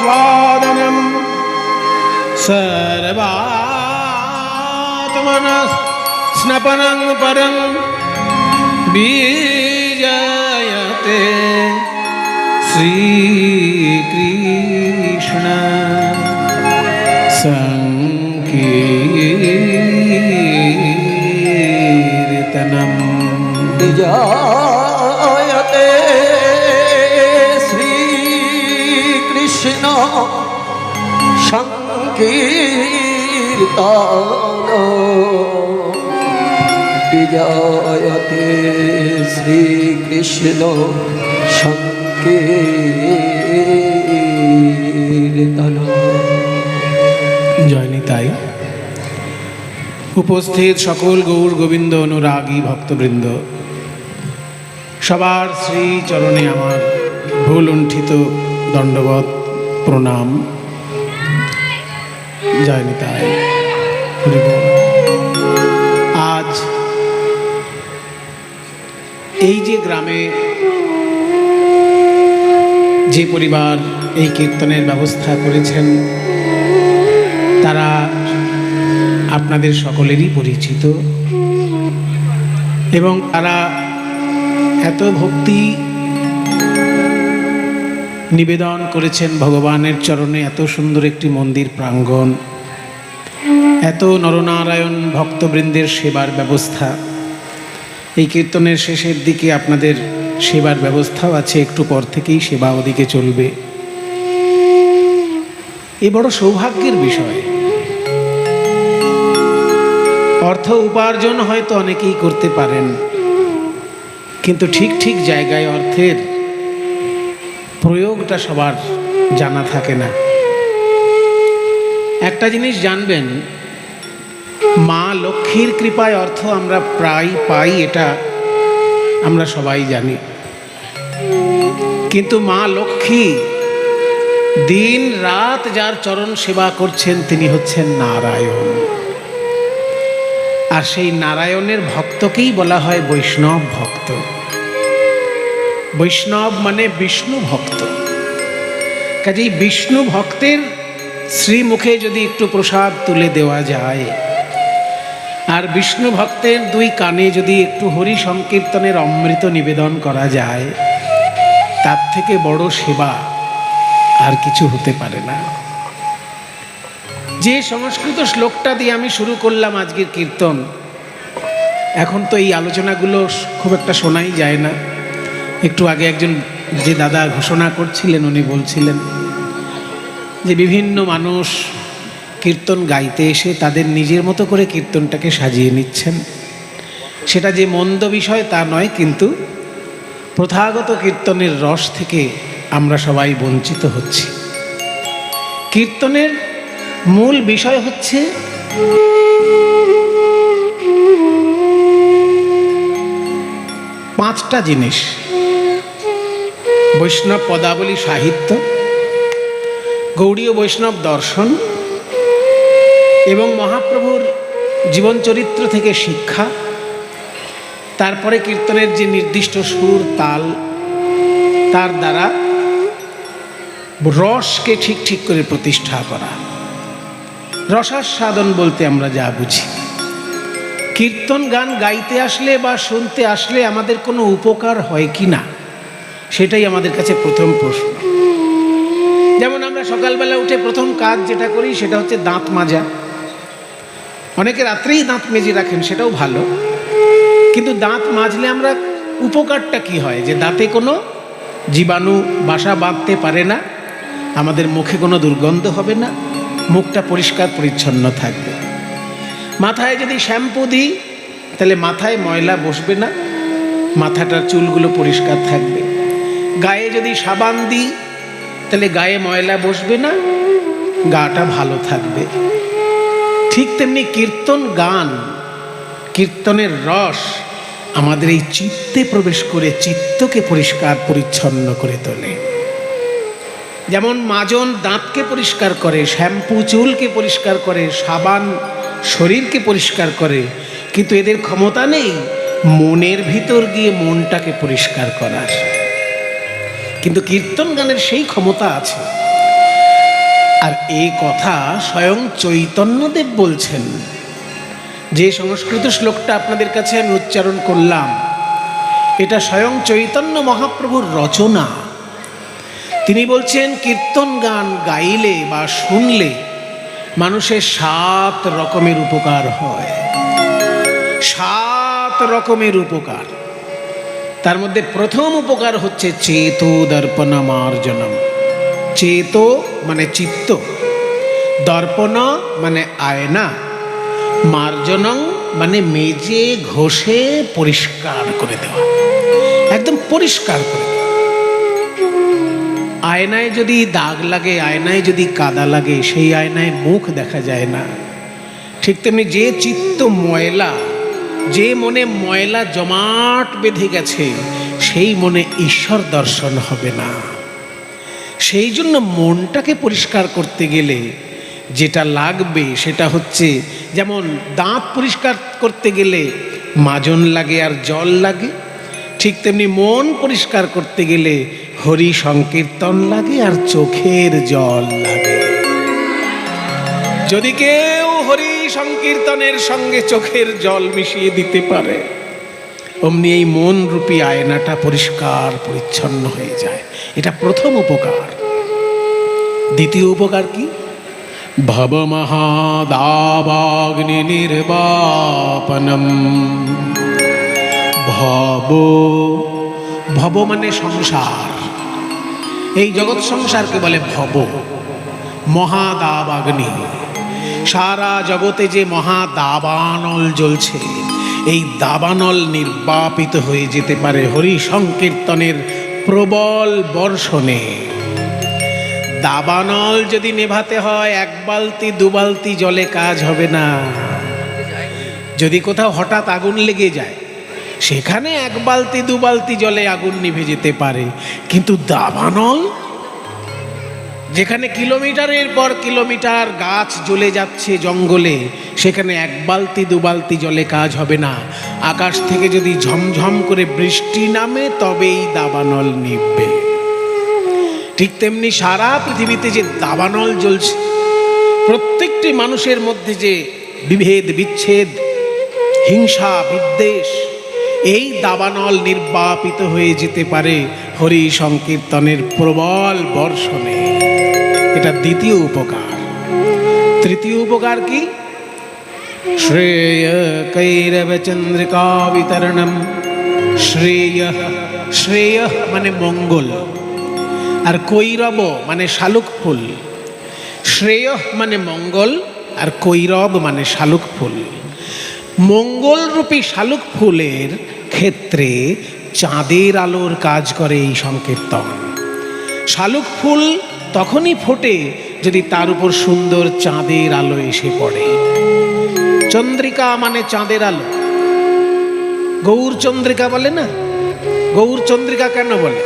स्वादनं सर्वात्मनः स्नपनं परं विजयते श्रीकृष्ण संकीर्तनम्। विजयते श्रीकृष्ण संकीर्तनम्। विजयते श्रीकृष्ण संकीर्तनम्। জয় নিতাই। উপস্থিত সকল গৌর গোবিন্দ অনুরাগী ভক্তবৃন্দ, সবার শ্রী চরণে আমার ভুল লুণ্ঠিত দণ্ডবত প্রণাম। জয় নিতাই। হরি বল। আজ এই যে গ্রামে যে পরিবার এই কীর্তনের ব্যবস্থা করেছেন তারা আপনাদের সকলেরই পরিচিত, এবং তারা এত ভক্তি নিবেদন করেছেন ভগবানের চরণে। এত সুন্দর একটি মন্দির প্রাঙ্গণ, এত নরনারায়ণ ভক্তবৃন্দের সেবার ব্যবস্থা। এই কীর্তনের শেষের দিকে আপনাদের সেবার ব্যবস্থাও আছে, একটু পর থেকেই সেবা ওদিকে চলবে। এ বড় সৌভাগ্যের বিষয়। অর্থ উপার্জন হয়তো অনেকেই করতে পারেন, কিন্তু ঠিক ঠিক জায়গায় অর্থের প্রয়োগটা সবার জানা থাকে না। একটা জিনিস জানবেন, মা লক্ষ্মীর কৃপায় অর্থ আমরা প্রায় পাই, এটা আমরা সবাই জানি। কিন্তু মা লক্ষ্মী দিন রাত যার চরণ সেবা করছেন তিনি হচ্ছেন নারায়ণ। আর সেই নারায়ণের ভক্তকেই বলা হয় বৈষ্ণব ভক্ত। বৈষ্ণব মানে বিষ্ণু ভক্ত। কাজেই বিষ্ণু ভক্তের শ্রীমুখে যদি একটু প্রসাদ তুলে দেওয়া যায়, আর বিষ্ণু ভক্তের দুই কানে যদি একটু হরি সংকীর্তনের অমৃত নিবেদন করা যায়, তার থেকে বড় সেবা আর কিছু হতে পারে না। যে সংস্কৃত শ্লোকটা দিয়ে আমি শুরু করলাম আজকের কীর্তন, এখন তো এই আলোচনাগুলো খুব একটা শোনাই যায় না। একটু আগে একজন যে দাদা ঘোষণা করছিলেন উনি বলছিলেন যে বিভিন্ন মানুষ কীর্তন গাইতে এসে তাদের নিজের মতো করে কীর্তনটাকে সাজিয়ে নিচ্ছেন। সেটা যে মন্দ বিষয় তা নয়, কিন্তু প্রথাগত কীর্তনের রস থেকে আমরা সবাই বঞ্চিত হচ্ছি। কীর্তনের মূল বিষয় হচ্ছে পাঁচটা জিনিস: বৈষ্ণব পদাবলী সাহিত্য, গৌড়ীয় বৈষ্ণব দর্শন, এবং মহাপ্রভুর জীবন চরিত্র থেকে শিক্ষা। তারপরে কীর্তনের যে নির্দিষ্ট সুর তাল, তার দ্বারা রসকে ঠিক ঠিক করে প্রতিষ্ঠা করা। রসাস্বাদন বলতে আমরা যা বুঝি। কীর্তন গান গাইতে আসলে বা শুনতে আসলে আমাদের কোনো উপকার হয় কি না, সেটাই আমাদের কাছে প্রথম প্রশ্ন। যেমন আমরা সকালবেলা উঠে প্রথম কাজ যেটা করি সেটা হচ্ছে দাঁত মাজা। অনেকে রাত্রেই দাঁত মেজে রাখেন, সেটাও ভালো, কিন্তু দাঁত মাজলে আমরা উপকারটা কি হয়? যে দাঁতে কোনো জীবাণু বাসা বাঁধতে পারে না, আমাদের মুখে কোনো দুর্গন্ধ হবে না, মুখটা পরিষ্কার পরিচ্ছন্ন থাকবে। মাথায় যদি শ্যাম্পু দিই তাহলে মাথায় ময়লা বসবে না, মাথাটার চুলগুলো পরিষ্কার থাকবে। গায়ে যদি সাবান দিই তাহলে গায়ে ময়লা বসবে না, গাটা ভালো থাকবে। ঠিক তেমনি কীর্তন গান, কীর্তনের রস আমাদের এই চিত্তে প্রবেশ করে চিত্তকে পরিষ্কার পরিচ্ছন্ন করে তোলে। যেমন মাজন দাঁতকে পরিষ্কার করে, শ্যাম্পু চুলকে পরিষ্কার করে, সাবান শরীরকে পরিষ্কার করে, কিন্তু এদের ক্ষমতা নেই মনের ভিতর গিয়ে মনটাকে পরিষ্কার করার। কিন্তু কীর্তন গানের সেই ক্ষমতা আছে। আর এই কথা স্বয়ং চৈতন্যদেব বলছেন। যে সংস্কৃত শ্লোকটা আপনাদের কাছে আমি উচ্চারণ করলাম, এটা স্বয়ং চৈতন্য মহাপ্রভুর রচনা। তিনি বলছেন কীর্তন গান গাইলে বা শুনলে মানুষের 7 রকমের উপকার হয়। 7 রকমের উপকার। তার মধ্যে প্রথম উপকার হচ্ছে চেতো দর্পণ মার্জনম। চেতো মানে চিত্ত, দর্পণ মানে আয়না, মার্জনং মানে মেজে ঘষে পরিষ্কার করে দেওয়া, একদম পরিষ্কার করে দেওয়া। আয়নায় যদি দাগ লাগে, আয়নায় যদি কাদা লাগে, সেই আয়নায় মুখ দেখা যায় না। ঠিক তেমনি যে চিত্ত ময়লা, যে মনে ময়লা জমাট বেঁধে গেছে, সেই মনে ঈশ্বর দর্শন হবে না। সেই জন্য মনটাকে পরিষ্কার করতে গেলে যেটা লাগবে সেটা হচ্ছে, যেমন দাঁত পরিষ্কার করতে গেলে মাজন লাগে আর জল লাগে, ঠিক তেমনি মন পরিষ্কার করতে গেলে হরি সংকীর্তন লাগে আর চোখের জল লাগে। যদি কেউ হরি সংকীর্তনের সঙ্গে চোখের জল মিশিয়ে দিতে পারে, অমনি এই মন রূপী আয়নাটা পরিষ্কার পরিচ্ছন্ন হয়ে যায়। এটা প্রথম উপকার। দ্বিতীয় উপকার কি? ভব মহাদাবাগ্নি নির্বাপনম। ভব, ভব মানে সংসার। এই জগৎ সংসারকে বলে ভব। মহাদাবাগ্নি, সারা জগতে যে মহাদাবানল জ্বলছে, এই দাবানল নির্বাপিত হয়ে যেতে পারে হরি সংকীর্তনের প্রবল বর্ষণে। দাবানল যদি নেভাতে হয় 1 বালতি 2 বালতি জলে কাজ হবে না। যদি কোথাও হঠাৎ আগুন লেগে যায়, সেখানে 1 বালতি 2 বালতি জলে আগুন নিভে যেতে পারে, কিন্তু দাবানল যেখানে কিলোমিটারের পর কিলোমিটার গাছ জ্বলে যাচ্ছে জঙ্গলে, সেখানে 1 বালতি 2 বালতি জলে কাজ হবে না। আকাশ থেকে যদি ঝমঝম করে বৃষ্টি নামে, তবেই দাবানল নিভবে। ঠিক তেমনি সারা পৃথিবীতে যে দাবানল জ্বলছে, প্রত্যেকটি মানুষের মধ্যে যে বিভেদ বিচ্ছেদ, হিংসা বিদ্বেষ, এই দাবানল নির্বাপিত হয়ে যেতে পারে হরি সংকীর্তনের প্রবল বর্ষণে। এটা দ্বিতীয় উপকার। তৃতীয় উপকার কি? শ্রেয় কৈরব চন্দ্রিকা বিতরণম। শ্রেয়, শ্রেয় মানে মঙ্গল, আর কৈরব মানে শালুক ফুল। শ্রেয় মানে মঙ্গল, আর কৈরব মানে শালুক ফুল। মঙ্গলরূপী শালুক ফুলের ক্ষেত্রে চাঁদের আলোর কাজ করে এই সংকীর্তন। শালুক ফুল তখনই ফোটে যদি তার উপর সুন্দর চাঁদের আলো এসে পড়ে। চন্দ্রিকা মানে চাঁদের আলো। গৌর চন্দ্রিকা বলে না? গৌর চন্দ্রিকা কেন বলে?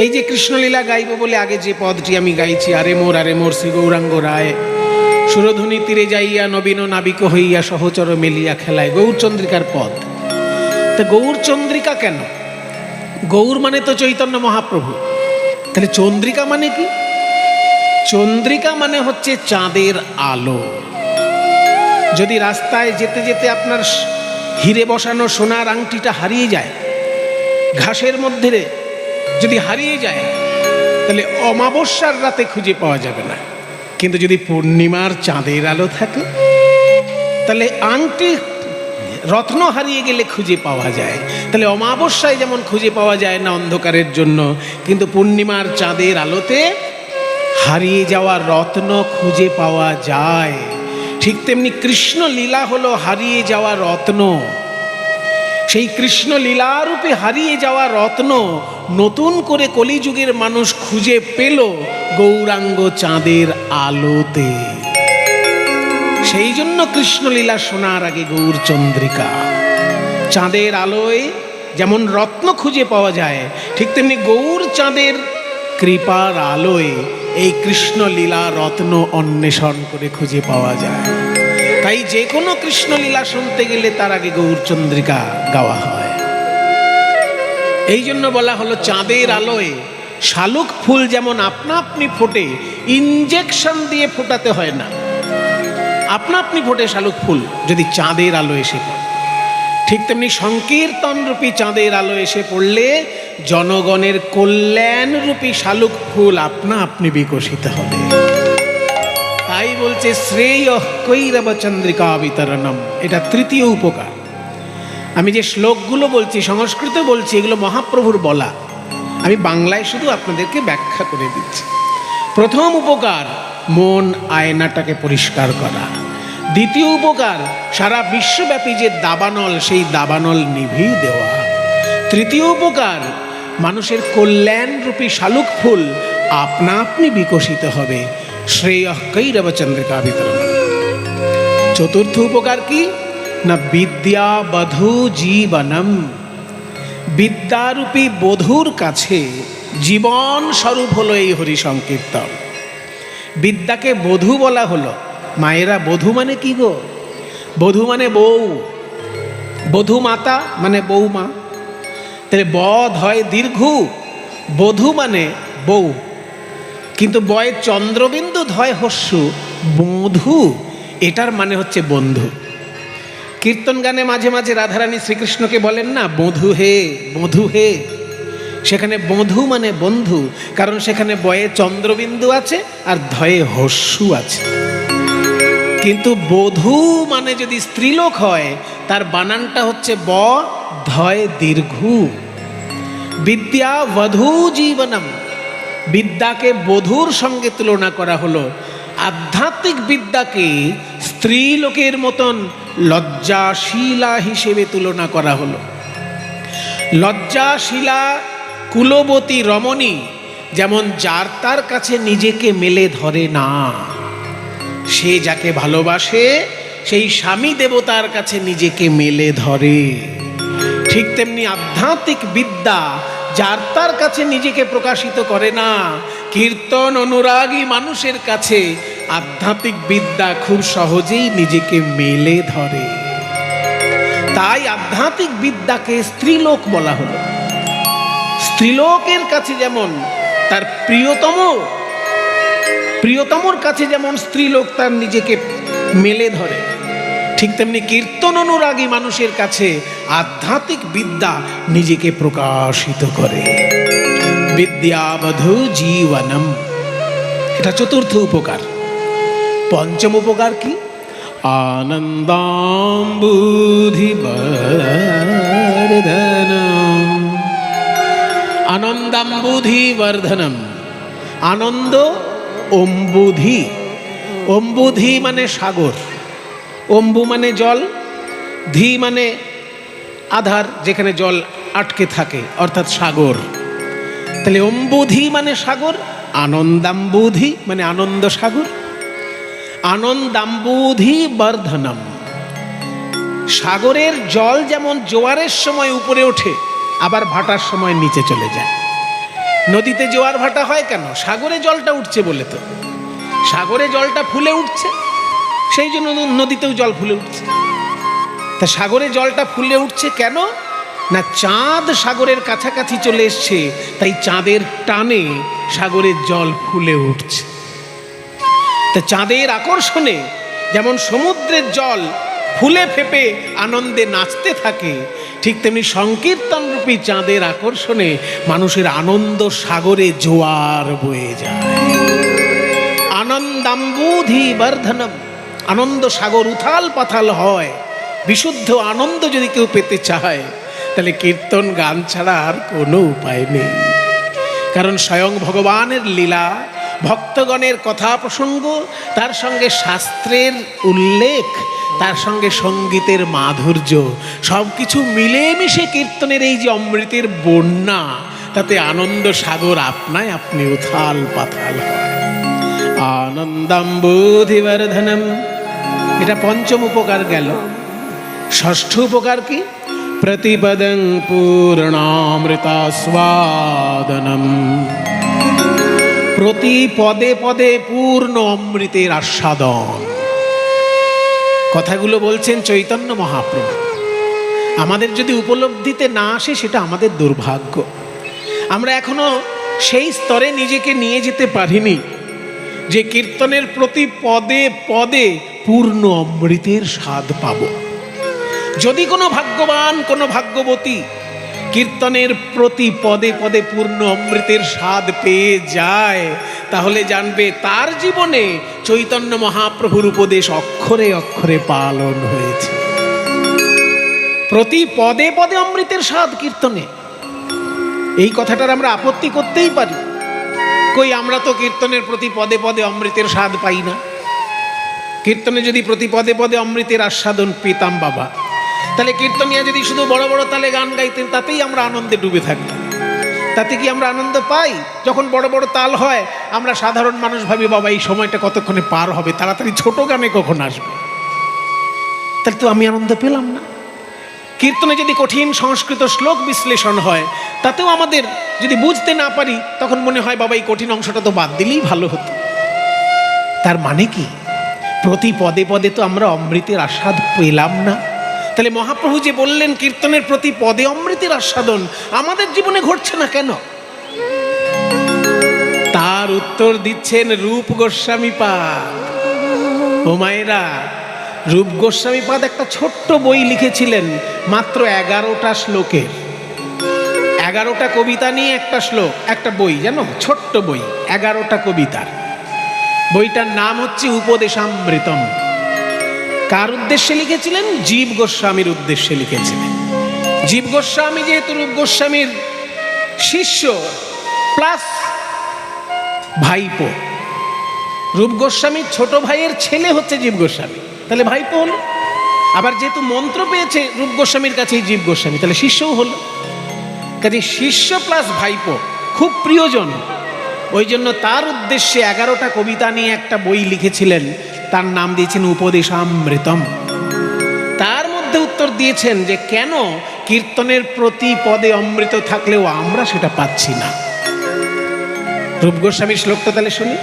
এই যে কৃষ্ণলীলা গাইব বলে আগে যে পদটি আমি গাইছি, আরে মোর শ্রী গৌরাঙ্গ রায়, সুরধুনি তীরে যাইয়া নবীন নাবিক হইয়া সহচর মেলিয়া খেলায়, গৌর চন্দ্রিকার পদ। তা গৌর চন্দ্রিকা কেন? গৌর মানে তো চৈতন্য মহাপ্রভু। তাহলে চন্দ্রিকা মানে কি? চন্দ্রিকা মানে হচ্ছে চাঁদের আলো। যদি রাস্তায় যেতে যেতে আপনার হিরে বসানো সোনার আংটিটা হারিয়ে যায়, ঘাসের মধ্যে যদি হারিয়ে যায়, তাহলে অমাবস্যার রাতে খুঁজে পাওয়া যাবে না। কিন্তু যদি পূর্ণিমার চাঁদের আলো থাকে, তাহলে আংটি রত্ন হারিয়ে গেলে খুঁজে পাওয়া যায়। তাহলে অমাবস্যায় যেমন খুঁজে পাওয়া যায় না অন্ধকারের জন্য, কিন্তু পূর্ণিমার চাঁদের আলোতে হারিয়ে যাওয়া রত্ন খুঁজে পাওয়া যায়। ঠিক তেমনি কৃষ্ণ লীলা হলো হারিয়ে যাওয়া রত্ন। সেই কৃষ্ণ লীলারূপে হারিয়ে যাওয়া রত্ন নতুন করে কলিযুগের মানুষ খুঁজে পেল গৌরাঙ্গ চাঁদের আলোতে। সেই জন্য কৃষ্ণলীলা শোনার আগে গৌর চন্দ্রিকা। চাঁদের আলোয় যেমন রত্ন খুঁজে পাওয়া যায়, ঠিক তেমনি গৌর চাঁদের কৃপার আলোয় এই কৃষ্ণলীলা রত্ন অন্বেষণ করে খুঁজে পাওয়া যায়। তাই যে কোনো কৃষ্ণলীলা শুনতে গেলে তার আগে গৌর চন্দ্রিকা গাওয়া হয়। এই জন্য বলা হলো চাঁদের আলোয় শালুক ফুল যেমন আপনা আপনি ফোটে, ইনজেকশন দিয়ে ফোটাতে হয় না, আপনা আপনি ফোটে শালুক ফুল যদি চাঁদের আলো এসে পড়ে, ঠিক তেমনি সংকীর্তন রূপী চাঁদের আলো এসে পড়লে জনগণের কল্যাণ রূপী শালুক ফুল আপনা আপনি বিকশিত হবে। তাই বলছে শ্রেয় কৈরব চন্দ্রিকা বিতরণম, এটা তৃতীয় উপকার। আমি যে শ্লোকগুলো বলছি সংস্কৃত বলছি, এগুলো মহাপ্রভুর বলা, আমি বাংলায় শুধু আপনাদেরকে ব্যাখ্যা করে দিচ্ছি। প্রথম উপকার মন আয়নাটাকে পরিষ্কার করা। দ্বিতীয় উপকার সারা বিশ্বব্যাপী যে দাবানল, সেই দাবানল নিভিয়ে দেওয়া। তৃতীয় উপকার মানুষের কল্যাণরূপী শালুক ফুল আপনা আপনি বিকশিত হবে। শ্রেয় কৈরব চন্দ্রিকা বিতরণ। চতুর্থ উপকার কি না বিদ্যা বধূ জীবনম, বিদ্যারূপী বধূর কাছে জীবন স্বরূপ হলো এই হরি সংকীর্তন। বিদ্যাকে বধূ বলা হলো। মায়েরা বধূ মানে কি গো? বধূ মানে বউ, বধূ মাতা মানে বৌমা। তাহলে বধ হয় দীর্ঘ, বধূ মানে বউ, কিন্তু বয়ে চন্দ্রবিন্দু ধয় হস্যু, বধূ এটার মানে হচ্ছে বন্ধু। কীর্তন গানে মাঝে মাঝে রাধারানী শ্রীকৃষ্ণকে বলেন না বধূ হে, বধূ হে। সেখানে বধূ মানে বন্ধু, কারণ সেখানে বয়ে চন্দ্রবিন্দু আছে আর ধয়ে হস্যু আছে। কিন্তু বধূ মানে যদি স্ত্রীলোক হয় তার বানানটা হচ্ছে ব ধয় দীর্ঘ। বিদ্যা বধূ জীবনম, বিদ্যাকে বধূর সঙ্গে তুলনা করা হলো। আধ্যাত্মিক বিদ্যাকে স্ত্রীলোকের মতন লজ্জাশীলা হিসেবে তুলনা করা হলো। লজ্জাশীলা কুলবতী রমণী যেমন যার তার কাছে নিজেকে মেলে ধরে না, সে যাকে ভালোবাসে সেই স্বামী দেবতার কাছে নিজেকে মেলে ধরে, ঠিক তেমনি আধ্যাত্মিক বিদ্যা যার তার কাছে নিজেকে প্রকাশিত করে না। কীর্তন অনুরাগী মানুষের কাছে আধ্যাত্মিক বিদ্যা খুব সহজেই নিজেকে মেলে ধরে। তাই আধ্যাত্মিক বিদ্যাকে স্ত্রীলোক বলা হলো। স্ত্রীলোকের কাছে যেমন তার প্রিয়তমর কাছে যেমন স্ত্রীলোক তার নিজেকে মেলে ধরে, ঠিক তেমনি কীর্তন অনুরাগী মানুষের কাছে আধ্যাত্মিক বিদ্যা নিজেকে প্রকাশিত করে। বিদ্যাবধূ জীবনম, এটা চতুর্থ উপকার। পঞ্চম উপকার কি? আনন্দাম্বুধিবর্ধনম, আনন্দাম্বুধিবর্ধনম। আনন্দ অম্বুধি, অম্বুধি মানে সাগর, অম্বু মানে জল, ধি মানে আধার যেখানে জল আটকে থাকে অর্থাৎ সাগর। তাহলে অম্বুধি মানে সাগর, আনন্দাম্বুধি মানে আনন্দ সাগর। আনন্দাম্বুধি বর্ধনম, সাগরের জল যেমন জোয়ারের সময় উপরে ওঠে আবার ভাটার সময় নিচে চলে যায়। নদীতে জোয়ার ভাটা হয় কেন? সাগরে জলটা উঠছে বলে তো। সাগরে জলটা ফুলে উঠছে, সেই জন্য নদীতেও জল ফুলে উঠছে। তা সাগরে জলটা ফুলে উঠছে কেন? না চাঁদ সাগরের কাছাকাছি চলে এসছে, তাই চাঁদের টানে সাগরের জল ফুলে উঠছে। তা চাঁদের আকর্ষণে যেমন সমুদ্রের জল ফুলে ফেপে আনন্দে নাচতে থাকে, ঠিক তেমনি সংকীর্তন রূপী চাঁদের আকর্ষণে মানুষের আনন্দ সাগরে জোয়ার বয়ে যায়। আনন্দাম্বুধি বর্ধনম, আনন্দ সাগর উথাল পাথাল হয়। বিশুদ্ধ আনন্দ যদি কেউ পেতে চায় তাহলে কীর্তন গান ছাড়া আর কোনো উপায় নেই। কারণ স্বয়ং ভগবানের লীলা, ভক্তগণের কথা প্রসঙ্গ, তার সঙ্গে শাস্ত্রের উল্লেখ, তার সঙ্গে সঙ্গীতের মাধুর্য সব কিছু মিলেমিশে কীর্তনের এই যে অমৃতের বন্যা, তাতে আনন্দ সাগর আপনায় আপনি উথাল পাথাল হয়। আনন্দাম্বুধিবর্ধনম, এটা পঞ্চম উপকার গেল। ষষ্ঠ উপকার কি? প্রতিপদং পূর্ণামৃতাস্বাদনম, প্রতি পদে পদে পূর্ণ অমৃতের আস্বাদন। কথাগুলো বলছেন চৈতন্য মহাপ্রভু। আমাদের যদি উপলব্ধিতে না আসে সেটা আমাদের দুর্ভাগ্য। আমরা এখনো সেই স্তরে নিজেকে নিয়ে যেতে পারিনি যে কীর্তনের প্রতি পদে পদে পূর্ণ অমৃতের স্বাদ পাব। যদি কোনো ভাগ্যবান, কোনো ভাগ্যবতী কীর্তনের প্রতি পদে পদে পূর্ণ অমৃতের স্বাদ পেয়ে যায়, তাহলে জানবে তার জীবনে চৈতন্য মহাপ্রভুর উপদেশ অক্ষরে অক্ষরে পালন হয়েছে। প্রতি পদে পদে অমৃতের স্বাদ কীর্তনে, এই কথাটার আমরা আপত্তি করতেই পারি। কই, আমরা তো কীর্তনের প্রতি পদে পদে অমৃতের স্বাদ পাই না। কীর্তনে যদি প্রতি পদে পদে অমৃতের আস্বাদন পেতাম বাবা, তাহলে কীর্তনিয়া যদি শুধু বড় বড় তালে গান গাইতেন, তাতেই আমরা আনন্দে ডুবে থাকতাম। তাতে কি আমরা আনন্দ পাই? যখন বড় বড় তাল হয়, আমরা সাধারণ মানুষ ভাবি বাবা এই সময়টা কতক্ষণে পার হবে, তাড়াতাড়ি ছোট গানে কখন আসবে। তাহলে তো আমি আনন্দ পেলাম না। কীর্তনে যদি কঠিন সংস্কৃত শ্লোক বিশ্লেষণ হয়, তাতেও আমাদের যদি বুঝতে না পারি, তখন মনে হয় বাবা এই কঠিন অংশটা তো বাদ দিলেই ভালো হতো। তার মানে কি? প্রতি পদে পদে তো আমরা অমৃতের আস্বাদ পেলাম না। তাহলে মহাপ্রভু যে বললেন কীর্তনের প্রতি পদে অমৃতের আস্বাদন আমাদের জীবনে ঘটছে না কেন? তার উত্তর দিচ্ছেন রূপ গোস্বামীপাদ। ও মায়েরা, রূপ গোস্বামীপাদ একটা ছোট্ট বই লিখেছিলেন, মাত্র 11টা শ্লোকের, 11টা কবিতা নিয়ে একটা শ্লোক, একটা বই, জানো, ছোট্ট বই, 11টা কবিতার। বইটার নাম হচ্ছে উপদেশামৃতম। কার উদ্দেশ্যে লিখেছিলেন? জীব গোস্বামীর উদ্দেশ্যে লিখেছিলেন। জীব গোস্বামী যেহেতু রূপ গোস্বামীর শিষ্য প্লাস ভাইপো, রূপ গোস্বামীর ছোট ভাইয়ের ছেলে হচ্ছে জীব গোস্বামী, তাহলে ভাইপো হলো। আবার যেহেতু মন্ত্র পেয়েছে রূপ গোস্বামীর কাছেই জীব গোস্বামী, তাহলে শিষ্যও হলো। কাজে শিষ্য প্লাস ভাইপো খুব প্রিয়জন। ওই জন্য তার উদ্দেশ্যে 11টা কবিতা নিয়ে একটা বই লিখেছিলেন, তার নাম দিয়েছেন উপদেশামৃতম। তার মধ্যে উত্তর দিয়েছেন যে কেন কীর্তনের প্রতি পদে অমৃত থাকলেও আমরা সেটা পাচ্ছি না। রূপ গোস্বামীর শ্লোকটা তাহলে শুনি।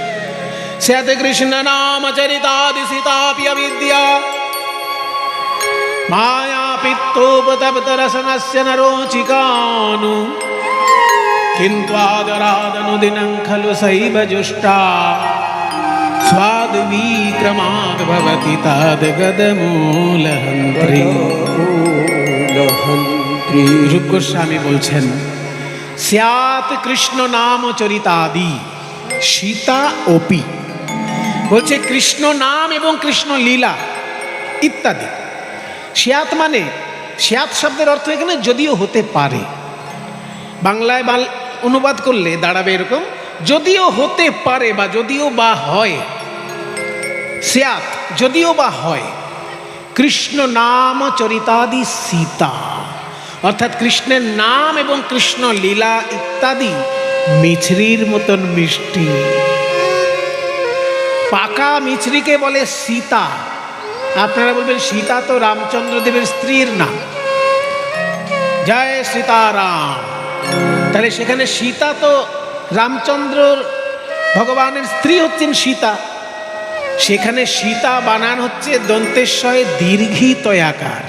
স্যাত কৃষ্ণ নাম চরিতাদি সীতাপি অবিদ্যা মায়া পিত্তোপতপ্ত রসনস্য নরোচিকানু কিন্তু আদরাদনুদিনং খলু সৈব জুষ্টা স্বাদ বিক্রমাদ ভবতি তাদ গদমূলহন্ত্রী। রূপ গোস্বামী বলছেন স্যাত কৃষ্ণ নাম চরিতাদি সীতা অপি, বলছে কৃষ্ণ নাম এবং কৃষ্ণ লীলা ইত্যাদি। স্যাত মানে, স্যাত শব্দের অর্থ এখানে যদিও হতে পারে, বাংলায় অনুবাদ করলে দাঁড়াবে এরকম, যদিও হতে পারে বা যদিও বা হয়। স্যাত যদিও বা হয়, কৃষ্ণ নাম চরিতাদি সীতা, অর্থাৎ কৃষ্ণের নাম এবং কৃষ্ণ লীলা ইত্যাদি মিছরির মতন মিষ্টি। পাকা মিছরিকে বলে সীতা। আপনারা বলবেন সীতা তো রামচন্দ্র দেবের স্ত্রীর নাম, জয় সীতারাম। তাহলে সেখানে সীতা তো রামচন্দ্র ভগবানের স্ত্রী হচ্ছেন সীতা, সেখানে সীতা বানান হচ্ছে দন্তেশ্বয় দীর্ঘী তয়াকার।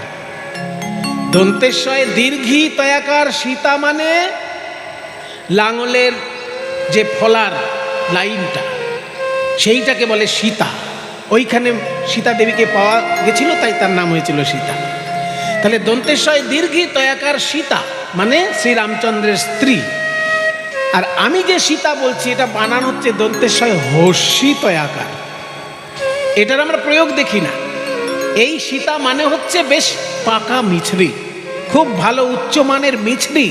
দন্তেশ্বয় দীর্ঘী তয়াকার সীতা মানে লাঙলের যে ফলার লাইনটা, সেইটাকে বলে সীতা। ওইখানে সীতা দেবীকে পাওয়া গেছিল, তাই তার নাম হয়েছিল সীতা। তাহলে দন্তেশ্বয় দীর্ঘী তয়াকার সীতা মানে শ্রীরামচন্দ্রের স্ত্রী। আর আমি যে সীতা বলছি এটা বানান হচ্ছে দন্তেশ্বয় হর্ষি তয়াকার। এটার আমরা প্রয়োগ দেখি না। এই সীতা মানে হচ্ছে বেশ পাকা মিছরি, খুব ভালো উচ্চমানের মিছরি,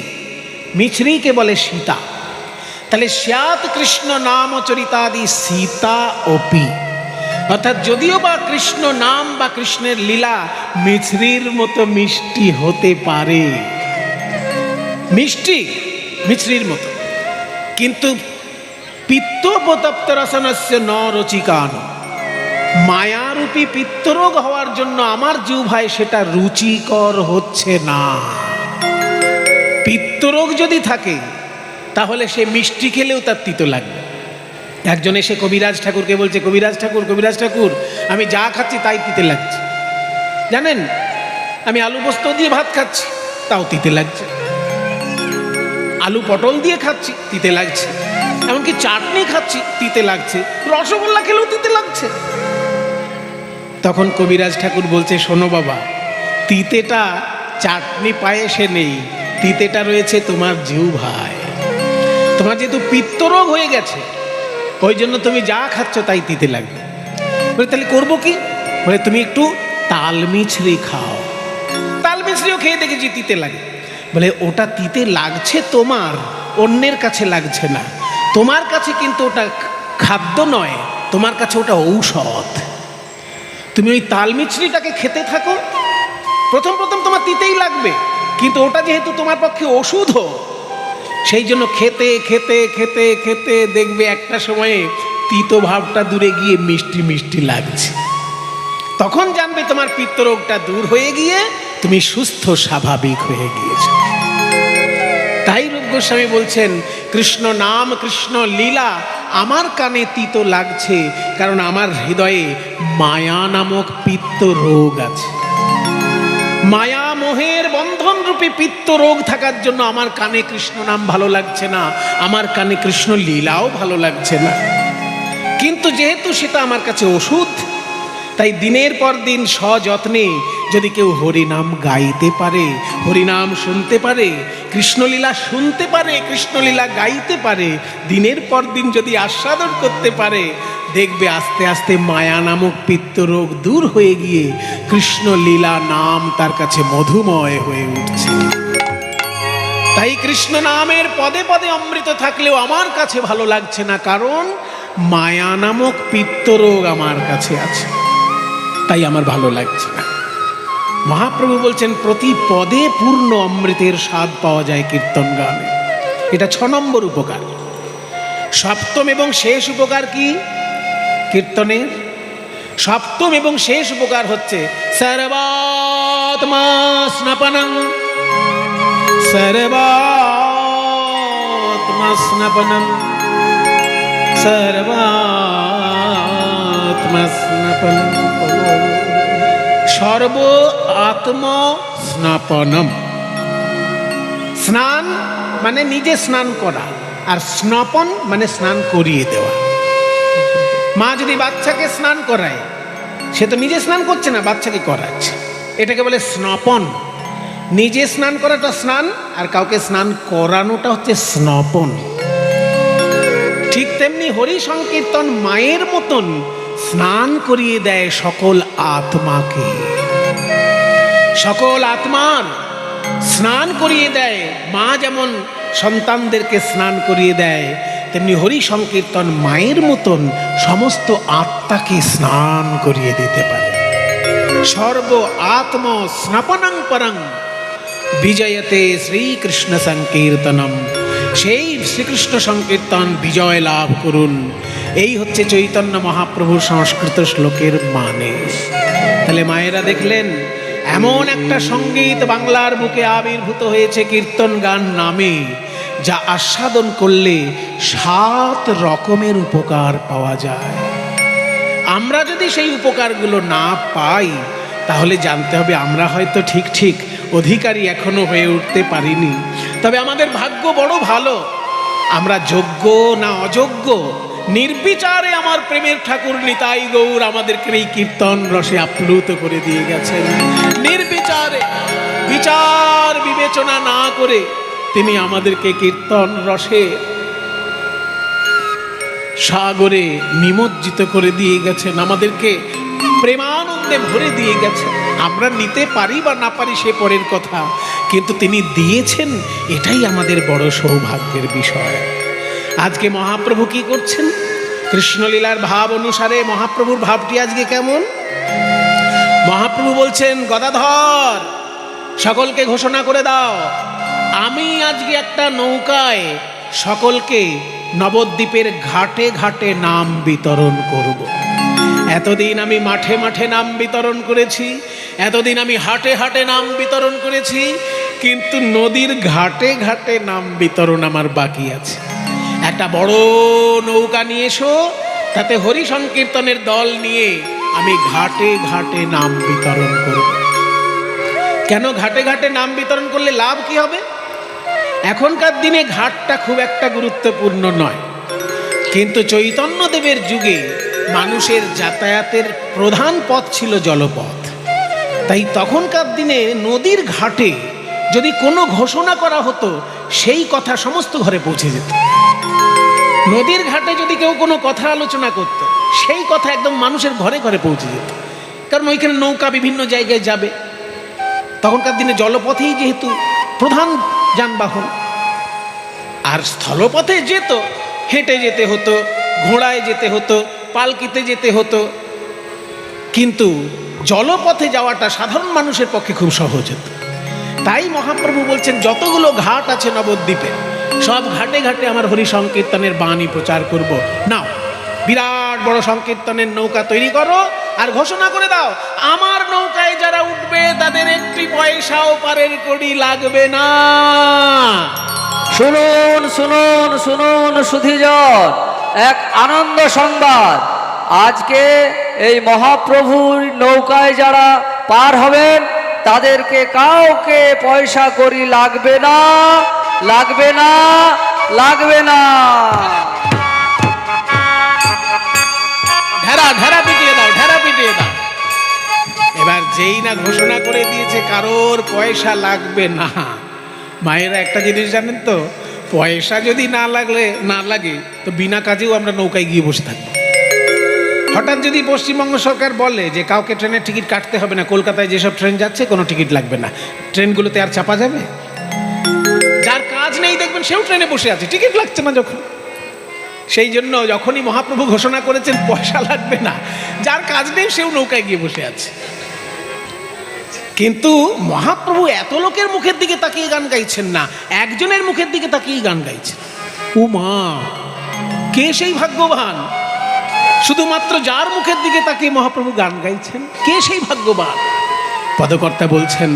মিছরিকে বলে সীতা। তাহলে স্যাত কৃষ্ণ নাম চরিতাদি সীতা অপি, অর্থাৎ যদিও বা কৃষ্ণ নাম বা কৃষ্ণের লীলা মিছরির মতো মিষ্টি হতে পারে, মিষ্টি মিছরির মতো, কিন্তু পিত্তোপতপ্ত রসনস্য ন রুচিকান, মায়ারূপী পিত্তরোগ হওয়ার জন্য আমার জিহ্বায় সেটা রুচিকর হচ্ছে না। পিত্তরোগ যদি থাকে তাহলে সে মিষ্টি খেলেও তার তিতো লাগবে। একজন এসে কবিরাজ ঠাকুরকে বলছে, কবিরাজ ঠাকুর, কবিরাজ ঠাকুর, আমি যা খাচ্ছি তাই তিতে লাগছে। জানেন, আমি আলু পোস্ত দিয়ে ভাত খাচ্ছি তাও তিতে লাগছে। আলু পটল দিয়ে খাচ্ছি, তিতে লাগছে। এমনকি চাটনি খাচ্ছি, তিতে লাগছে। রসগোল্লা খেলেও তিতে লাগছে। তখন কবিরাজ ঠাকুর বলছে, শোনো বাবা, তিতেটা চাটনি পায়েসে নেই, তিতেটা রয়েছে তোমার জিহ্বায়। তোমার যেহেতু পিত্তরোগ হয়ে গেছে, ওই জন্য তুমি যা খাচ্ছ তাই তিতে লাগবে। বলে তাহলে করবো কি? বলে তুমি একটু তাল মিছরি খাও। তাল মিছরিও খেয়ে দেখেছি তিতে লাগে। বলে ওটা তিতে লাগছে তোমার, অন্যের কাছে লাগছে না। তোমার কাছে কিন্তু ওটা খাদ্য নয়, তোমার কাছে ওটা ঔষধ। তুমি ওই তাল মিছরিটাকে খেতে থাকো, প্রথম প্রথম তোমার তিতেই লাগবে, কিন্তু ওটা যেহেতু তোমার পক্ষে ওষুধও, সেই জন্য খেতে খেতে খেতে খেতে দেখবে একটা সময়ে তিতো ভাবটা দূরে গিয়ে মিষ্টি মিষ্টি লাগছে। তখন জানবে তোমার পিত্তরোগটা দূর হয়ে গিয়ে তুমি সুস্থ স্বাভাবিক হয়ে গিয়েছ। তাই রূপ গোস্বামী বলছেন, কৃষ্ণ নাম কৃষ্ণ লীলা আমার কানে তিতো লাগছে, কারণ আমার হৃদয়ে মায়া নামক পিত্ত রোগ আছে। মায়া মোহের বন্ধন রূপী পিত্ত রোগ থাকার জন্য আমার কানে কৃষ্ণ নাম ভালো লাগছে না, আমার কানে কৃষ্ণ লীলাও ভালো লাগছে না। কিন্তু যেহেতু সেটা আমার কাছে ওষুধ, তাই দিনের পর দিন সযত্নে যদি কেউ হরিনাম গাইতে পারে, হরিনাম শুনতে পারে, কৃষ্ণলীলা শুনতে পারে, কৃষ্ণলীলা গাইতে পারে, দিনের পর দিন যদি আস্বাদন করতে পারে, দেখবে আস্তে আস্তে মায়া নামক পিত্তরোগ দূর হয়ে গিয়ে কৃষ্ণলীলা নাম তার কাছে মধুময় হয়ে উঠছে। তাই কৃষ্ণ নামের পদে পদে অমৃত থাকলেও আমার কাছে ভালো লাগছে না, কারণ মায়া নামক পিত্তরোগ আমার কাছে আছে, তাই আমার ভালো লাগছে না। মহাপ্রভু বলছেন, প্রতি পদে পূর্ণ অমৃতের স্বাদ পাওয়া যায় কীর্তন গানে। এটা 6 নম্বর উপকার। সপ্তম এবং শেষ উপকার কি কীর্তনের? সপ্তম এবং শেষ উপকার হচ্ছে সর্বাত্মা স্নাপনং, সর্বাত্মা স্নাপনং, সর্বাত্মা স্নাপনং, সর্ব আত্ম স্নাপনম। স্নান মানে নিজে স্নান করা, আর স্নাপন মানে স্নান করিয়ে দেওয়া। মা যদি বাচ্চাকে স্নান করায়, সে তো নিজে স্নান করছে না, বাচ্চাকে করাচ্ছে, এটাকে বলে স্নাপন। নিজে স্নান করাটা স্নান, আর কাউকে স্নান করানোটা হচ্ছে স্নাপন। ঠিক তেমনি হরি সংকীর্তন মায়ের মতন স্নান করিয়ে দেয় সকল আত্মাকে, সকল আত্মার স্নান করিয়ে দেয়। মা যেমন সন্তানদেরকে স্নান করিয়ে দেয়, তেমনি হরি সংকীর্তন মায়ের মতন সমস্ত আত্মাকে স্নান করিয়ে দিতে পারে। সর্ব আত্ম স্নাপনং পরং বিজয়তে শ্রীকৃষ্ণ সংকীর্তনম। সেই শ্রীকৃষ্ণ সংকীর্তন বিজয় লাভ করুন, এই হচ্ছে চৈতন্য মহাপ্রভুর সংস্কৃত শ্লোকের মানে। তাহলে মায়েরা দেখলেন, এমন একটা সঙ্গীত বাংলার বুকে আবির্ভূত হয়েছে কীর্তন গান নামে, যা আস্বাদন করলে 7 রকমের উপকার পাওয়া যায়। আমরা যদি সেই উপকারগুলো না পাই, তাহলে জানতে হবে আমরা হয়তো ঠিক ঠিক অধিকারী এখনো হয়ে উঠতে পারিনি। তবে আমাদের ভাগ্য বড় ভালো, আমরা যোগ্য না অযোগ্য নির্বিচারে আমার প্রেমের ঠাকুর নিতাই গৌর আমাদেরকে এই কীর্তন রসে আপ্লুত করে দিয়ে গেছেন। নির্বিচারে, বিচার বিবেচনা না করে তিনি আমাদেরকে কীর্তন রসে সাগরে নিমজ্জিত করে দিয়ে গেছেন, আমাদেরকে প্রেমানন্দে ভরে দিয়ে গেছেন। আমরা নিতে পারি বা না পারি সে পরের কথা, কিন্তু তিনি দিয়েছেন, এটাই আমাদের বড় সৌভাগ্যের বিষয়। আজকে মহাপ্রভু কি করছেন? কৃষ্ণলীলার ভাব অনুসারে মহাপ্রভুর ভাবটি আজকে কেমন? মহাপ্রভু বলছেন, গদাধর সকলকে ঘোষণা করে দাও, আমি আজকে একটা নৌকায় সকলকে নবদ্বীপের ঘাটে ঘাটে নাম বিতরণ করব। এতদিন আমি মাঠে মাঠে নাম বিতরণ করেছি, এতদিন আমি হাটে হাটে নাম বিতরণ করেছি, কিন্তু নদীর ঘাটে ঘাটে নাম বিতরণ আমার বাকি আছে। একটা বড় নৌকা নিয়ে এসো, তাতে হরি সংকীর্তনের দল নিয়ে আমি ঘাটে ঘাটে নাম বিতরণ করব। কেন ঘাটে ঘাটে নাম বিতরণ করলে লাভ কি হবে? এখনকার দিনে ঘাটটা খুব একটা গুরুত্বপূর্ণ নয়, কিন্তু চৈতন্যদেবের যুগে মানুষের যাতায়াতের প্রধান পথ ছিল জলপথ। তাই তখনকার দিনে নদীর ঘাটে যদি কোনো ঘোষণা করা হতো, সেই কথা সমস্ত ঘরে পৌঁছে যেত। নদীর ঘাটে যদি কেউ কোনো কথা আলোচনা করত, সেই কথা একদম মানুষের ঘরে ঘরে পৌঁছে যেত, কারণ ওইখানে নৌকা বিভিন্ন জায়গায় যাবে। তখনকার দিনে জলপথেই যেহেতু প্রধান যানবাহন, আর স্থলপথে যেত হেঁটে যেতে হতো, ঘোড়ায় যেতে হতো, পালকিতে যেতে হতো, কিন্তু জলপথে যাওয়াটা সাধারণ মানুষের পক্ষে খুব সহজ হতো। তাই মহাপ্রভু বলছেন, যতগুলো ঘাট আছে নবদ্বীপে, সব ঘাটে ঘাটে আমার হরি সংকীর্তনের বাণী প্রচার করব। নাও, বিরাট বড় সংকীর্তনের নৌকা তৈরি করো আর ঘোষণা করে দাও, আমার নৌকায় যারা উঠবে তাদের একটি পয়সাও পারের কড়ি লাগবে না। শুনুন শুনুন শুনুন সুধীজন, এক আনন্দ সংবাদ। আজকে এই মহাপ্রভুর নৌকায় যারা পার হবেন তাদেরকে কাউকে পয়সা করি লাগবে না, লাগবে না, লাগবে না। ঢেরা ঢেরা পিটিয়ে দাও, ঢেরা পিটিয়ে দাও। এবার যেই না ঘোষণা করে দিয়েছে কারোর পয়সা লাগবে না, মায়েরা একটা জিনিস জানেন তো, পয়সা যদি না লাগে তো বিনা কাজেও আমরা নৌকায় গিয়ে বসে থাকবো। হঠাৎ যদি পশ্চিমবঙ্গ সরকার বলে যে কাউকে ট্রেনের টিকিট কাটতে হবে না, কলকাতায় যেসব ট্রেন যাচ্ছে কোনো টিকিট লাগবে না, ট্রেনগুলোতে আর চাপা যাবে? যার কাজ নেই দেখবেন সেও ট্রেনে বসে আছে, টিকিট লাগছে না যখন। সেই জন্য যখনই মহাপ্রভু ঘোষণা করেছেন পয়সা লাগবে না, যার কাজ নেই সেও নৌকায় গিয়ে বসে আছে। কিন্তু মহাপ্রভু এত লোকের মুখের দিকে তাকিয়ে গান গাইছেন না, একজনের মুখের দিকে তাকিয়েই গান গাইছেন। ও মা, কে সেই ভাগ্যবান? শুধুমাত্র যার মুখের দিকে তাকিয়ে মহাপ্রভু গান গাইছেন, কে সেই ভাগ্যবান? পদকর্তা বলছেন,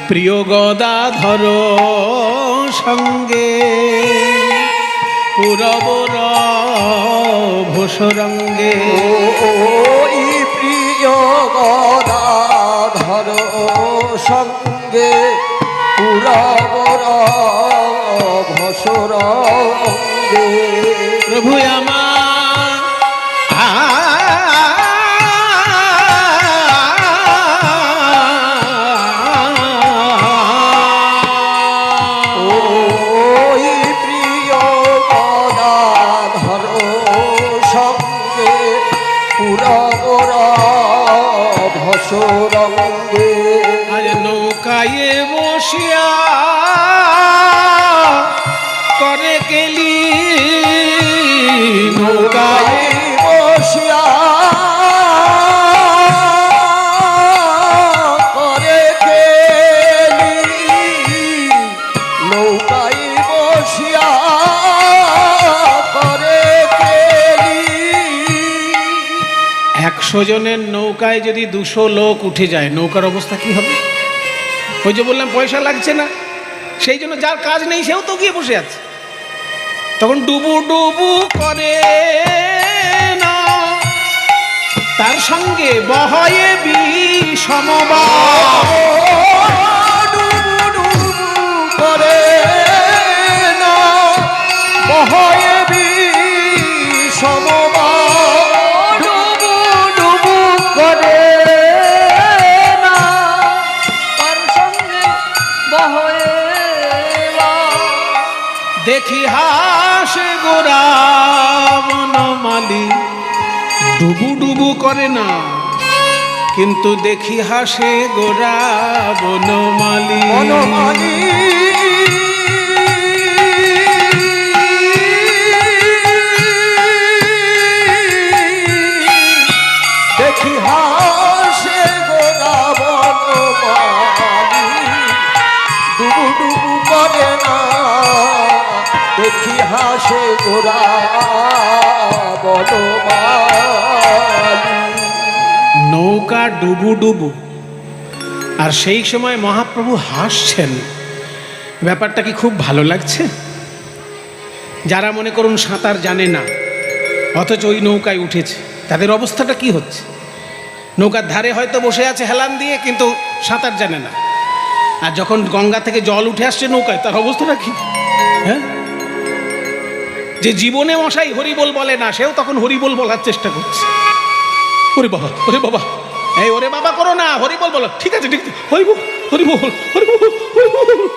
প্রিয় গদাধর সঙ্গে পুরবর ভোসরঙ্গে। ওই প্রিয় গদাধর সঙ্গে পুরবর ভোসরঙ্গে। প্রভু আমার ওই প্রিয় গদাধর সঙ্গে পুরবর ভোসরঙ্গে। আজ নৌকায় বসিয়া করে গেলি, নৌকায় বসিয়া করে গেলি, নৌকায় বসিয়া করে গেলি। 100 জনের নৌকায় যদি 200 লোক উঠে যায়, নৌকার অবস্থা কি হবে? ওই যে বললাম পয়সা লাগছে না, সেই জন্য যার কাজ নেই সেও তো গিয়ে বসে আছে। তখন ডুবু ডুবু করে না, তার সঙ্গে বহয়ে বিষমবাদ। ডুবু ডুবু করে না, বহয়ে বিষমবাদ। ডুবু ডুবু করে না, তার সঙ্গে বহয়ে দেখি হাসে গোরা বনমালী, ডুবু ডুবু করে না, কিন্তু দেখি হাসে গোরা বনমালী। বনমালী। দেখি হাসে গোরা বনমালী, ডুবু ডুবু করে না, দেখি হাসে গোরা বনমালী। নৌকা ডুবু ডুবু, আর সেই সময় মহাপ্রভু হাসছেন। ব্যাপারটা কি খুব ভালো লাগছে? যারা মনে করুন সাঁতার জানে না, অথচ ওই নৌকায় উঠেছে, তাদের অবস্থাটা কি হচ্ছে? নৌকার ধারে হয়তো বসে আছে হেলান দিয়ে, কিন্তু সাঁতার জানে না। আর যখন গঙ্গা থেকে জল উঠে আসছে নৌকায়, তার অবস্থাটা কি? হ্যাঁ, যে জীবনে মশাই হরিবোল বলে না, সেও তখন হরিবোল বলার চেষ্টা করছে। ওরে বাবা, ওরে বাবা, এই ওরে বাবা করো না, হরিবোল বলো। ঠিক আছে, ঠিক আছে, হরিবোল, হরিবোল, হরিবোল, হরিবোল।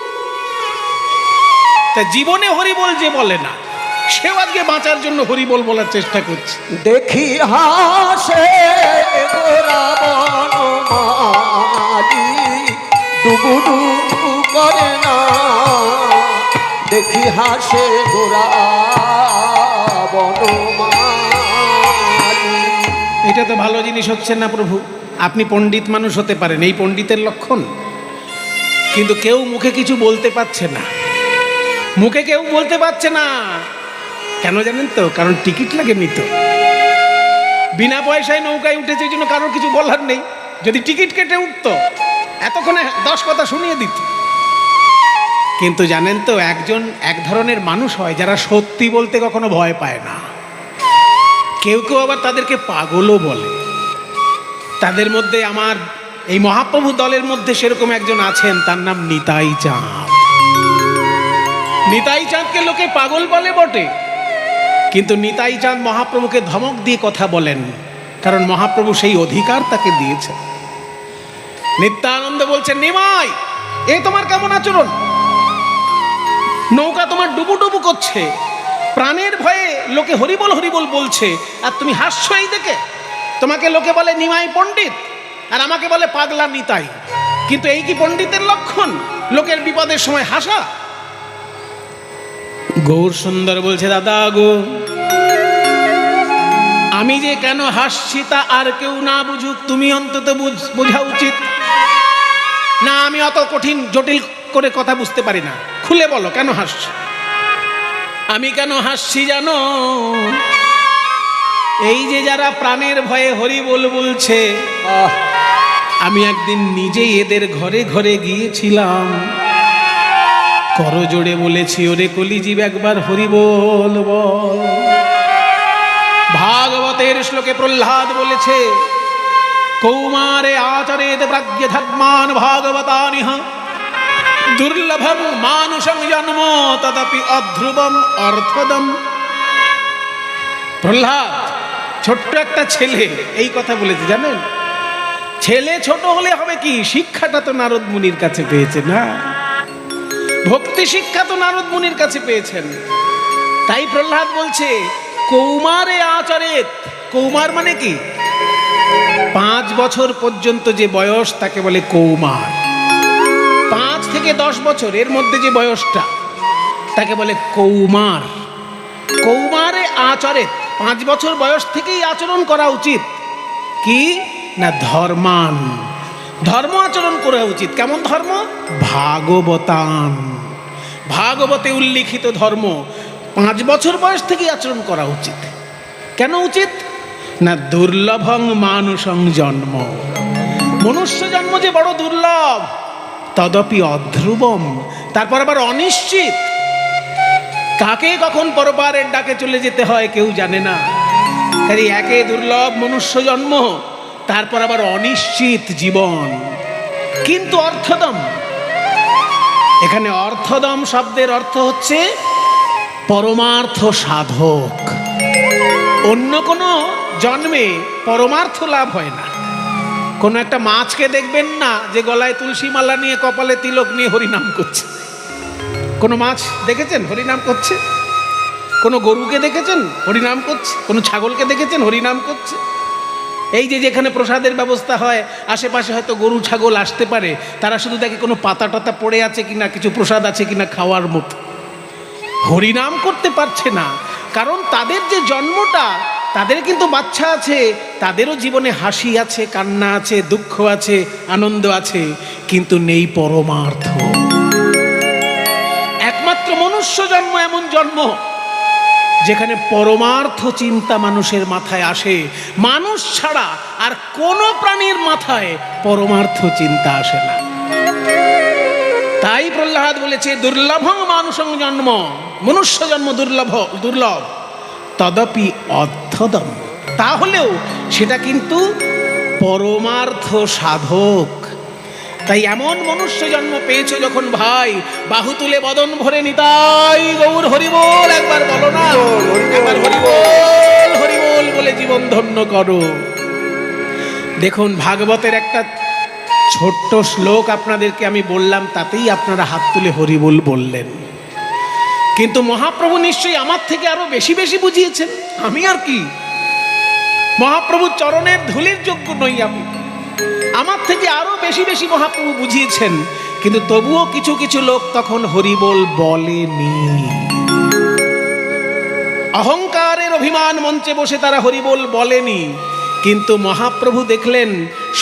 তা জীবনে হরিবোল যে বলে না, সেও আজকে বাঁচার জন্য হরিবোল বলার চেষ্টা করছে। দেখি হাসে গোরা বনমালী, ডুবু ডুবু করে না। দেখি হাসে গোরা বনমালী। এটা তো ভালো জিনিস হচ্ছে না প্রভু। আপনি পণ্ডিত মানুষ হতে পারেন, এই পণ্ডিতের লক্ষণ, কিন্তু কেউ মুখে কিছু বলতে পারছে না, মুখে কেউ বলতে পারছে না। কেন জানেন তো? কারণ টিকিট লাগেনি তো। বিনা পয়সায় নৌকায় উঠেছে, এই জন্য কারোর কিছু বলার নেই। যদি টিকিট কেটে উঠতো, এতক্ষণে 10 কথা শুনিয়ে দিত। কিন্তু জানেন তো, একজন এক ধরনের মানুষ হয় যারা সত্যি বলতে কখনো ভয় পায় না। কেউ কেউ আবার তাদেরকে পাগলও বলে। তাদের মধ্যে আমার এই মহাপ্রভু দলের মধ্যে সেরকম একজন আছেন, তার নাম নিতাই চাঁদ। নিতাই চাঁদকে লোকে পাগল বলে বটে, কিন্তু নিতাই চাঁদ মহাপ্রভুকে ধমক দিয়ে কথা বলেন, কারণ মহাপ্রভু সেই অধিকার তাকে দিয়েছে। নিত্যানন্দ বলছেন, নিমাই, এ তোমার কেমন আচরণ? নৌকা তোমার ডুবু ডুবু করছে, প্রাণের ভয়ে লোকে হরিবোল হরিবোল বলছে, আর তুমি হাসছো এই দেখে। তোমাকে লোকে বলে নিমাই পণ্ডিত, আর আমাকে বলে পাগলা নিতাই। কিন্তু এই কি পণ্ডিতের লক্ষণ, লোকের বিপদের সময় হাসা? গৌর সুন্দর বলছে, দাদা গো, আমি যে কেন হাসছি তা আর কেউ না বুঝুক, তুমি অন্তত বোঝা উচিত না। আমি অত কঠিন জটিল করে কথা বুঝতে পারি না, খুলে বলো কেন হাসছো? আমি কেন হাসছি জানো? এই যে যারা প্রাণের ভয়ে হরিবোল বলছে, আমি একদিন নিজেই এদের ঘরে ঘরে গিয়েছিলাম, করজোড়ে বলেছি, ওরে কলিজীব একবার হরিবোল বল। ভাগবতের শ্লোকে প্রহ্লাদ বলেছে, কৌমারে আচরেত প্রাজ্ঞ ধর্মান ভাগবতানিহ, দুর্লভম মানুষং জন্ম তদপি অধ্রুবম অর্থদম। প্রহ্লাদ ছোট্ট একটা ছেলে এই কথা বলেছে, জানেন? ছেলে ছোট হলে হবে কি, শিক্ষাটা তো নারদ মুনির কাছে পেয়েছে না, ভক্তি শিক্ষা তো নারদ মুনির কাছে পেয়েছেন। তাই প্রহ্লাদ বলছে, কৌমারে আচরেত। কৌমার মানে কি? 5 বছর পর্যন্ত যে বয়স তাকে বলে কৌমার। 5 থেকে 10 বছর এর মধ্যে যে বয়সটা তাকে বলে কৌমার। কৌমারে আচরেত, 5 বছর বয়স থেকেই আচরণ করা উচিত কি না, ধর্মান, ধর্ম আচরণ করা উচিত। কেমন ধর্ম? ভাগবতান, ভাগবতে উল্লিখিত ধর্ম 5 বছর বয়স থেকেই আচরণ করা উচিত। কেন উচিত না, দুর্লভং মানুষং জন্ম, মনুষ্য জন্ম যে বড় দুর্লভ, তদপি অধ্রুবম, তারপর আবার অনিশ্চিত। কাকে কখন পরপারের ডাকে চলে যেতে হয় কেউ জানে না। তাই একে দুর্লভ মনুষ্য জন্ম, তারপর আবার অনিশ্চিত জীবন। কিন্তু অর্থদম, এখানে অর্থদম শব্দের অর্থ হচ্ছে পরমার্থ সাধক। অন্য কোনো জন্মে পরমার্থ লাভ হয় না। কোনো একটা মাছকে দেখবেন না যে গলায় তুলসী মালা নিয়ে কপালে তিলক নিয়ে হরিনাম করছে। কোনো মাছ দেখেছেন হরিনাম করছে? কোনো গরুকে দেখেছেন হরিনাম করছে? কোনো ছাগলকে দেখেছেন হরিনাম করছে? এই যে যেখানে প্রসাদের ব্যবস্থা হয়, আশেপাশে হয়তো গরু ছাগল আসতে পারে, তারা শুধু দেখে কোনো পাতা টাতা পড়ে আছে কিনা, কিছু প্রসাদ আছে কিনা খাওয়ার মতো, হরিনাম করতে পারছে না। কারণ তাদের যে জন্মটা, তাদের কিন্তু বাচ্চা আছে, তাদেরও জীবনে হাসি আছে, কান্না আছে, দুঃখ আছে, আনন্দ আছে, কিন্তু নেই পরমার্থ। একমাত্র মনুষ্য জন্ম এমন জন্ম যেখানে পরমার্থ চিন্তা মানুষের মাথায় আসে। মানুষ ছাড়া আর কোনো প্রাণীর মাথায় পরমার্থ চিন্তা আসে না। তাই প্রহ্লাদ বলেছে, দুর্লভং মানুষং জন্ম, মনুষ্য জন্ম দুর্লভ, দুর্লভ, তদপি অর্থদম, তাহলেও সেটা কিন্তু পরমার্থ সাধক। তাই এমন মনুষ্য জন্ম পেয়েছো যখন ভাই, বাহু তুলে বদন ভরে নিতাই গৌর হরিবোল একবার বলো না, একবার হরিবোল হরিবোল বলে জীবন ধন্য করো। দেখুন ভাগবতের একটা ছোট্ট শ্লোক আপনাদেরকে আমি বললাম, তাতেই আপনারা হাত তুলে হরিবোল বললেন। কিন্তু মহাপ্রভু নিশ্চয়ই আমার থেকে আরো বেশি বেশি বুঝিয়েছেন। আমি আর কি, মহাপ্রভুর চরণের ধুলির যোগ্য নই আমি, আমার থেকে আরো বেশি বেশি মহাপ্রভু বুঝিয়েছেন। কিন্তু তবুও কিছু কিছু লোক তখন হরিবোল বলেনি। অহংকারের অভিমান মঞ্চে বসে তারা হরিবোল বলেনি। কিন্তু মহাপ্রভু দেখলেন